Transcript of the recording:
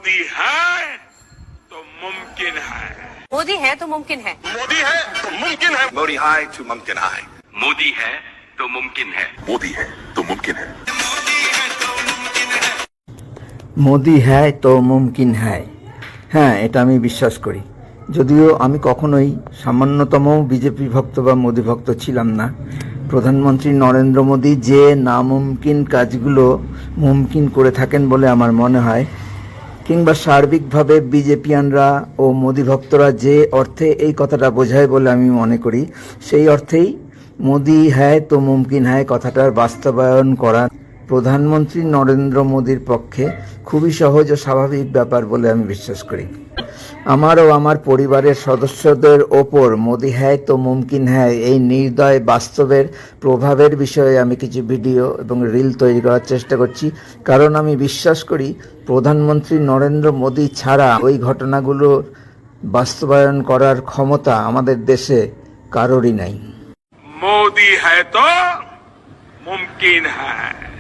मोदी है तो मुमकिन है। मोदी है तो मुमकिन है। मोदी है तो मुमकिन है। मोदी है तो मुमकिन है। मोदी है तो मुमकिन है। मोदी है तो मुमकिन है। মোদি হ্যায় তো মুমকিন হ্যায়। হ্যাঁ, এটা আমি বিশ্বাস করি, যদিও আমি কখনোই সামান্যতম বিজেপি ভক্ত বা মোদি ভক্ত ছিলাম না। প্রধানমন্ত্রী নরেন্দ্র মোদী যে নামুমকিন কাজগুলো মুমকিন করে থাকেন বলে আমার মনে হয়, কিংবা সার্বিকভাবে বিজেপিয়ানরা ও মোদি ভক্তরা যে অর্থে এই কথাটা বোঝায় বলে আমি মনে করি, সেই অর্থেই মোদি হ্যায় তো মুমকিন হ্যায় কথাটার বাস্তবায়ন করা প্রধানমন্ত্রী নরেন্দ্র মোদীর পক্ষে খুবই সহজ ও স্বাভাবিক ব্যাপার বলে আমি বিশ্বাস করি। আমার ও আমার পরিবারের সদস্যদের ওপর মোদি হ্যায় তো মুমকিন হ্যায় এই নির্দয় বাস্তবের প্রভাবের বিষয়ে আমি কিছু ভিডিও এবং রিল তৈরি করার চেষ্টা করছি, কারণ আমি বিশ্বাস করি প্রধানমন্ত্রী নরেন্দ্র মোদী ছাড়া ওই ঘটনাগুলোর বাস্তবায়ন করার ক্ষমতা আমাদের দেশে কারোরই নাই। मोदी है तो मुमकिन है।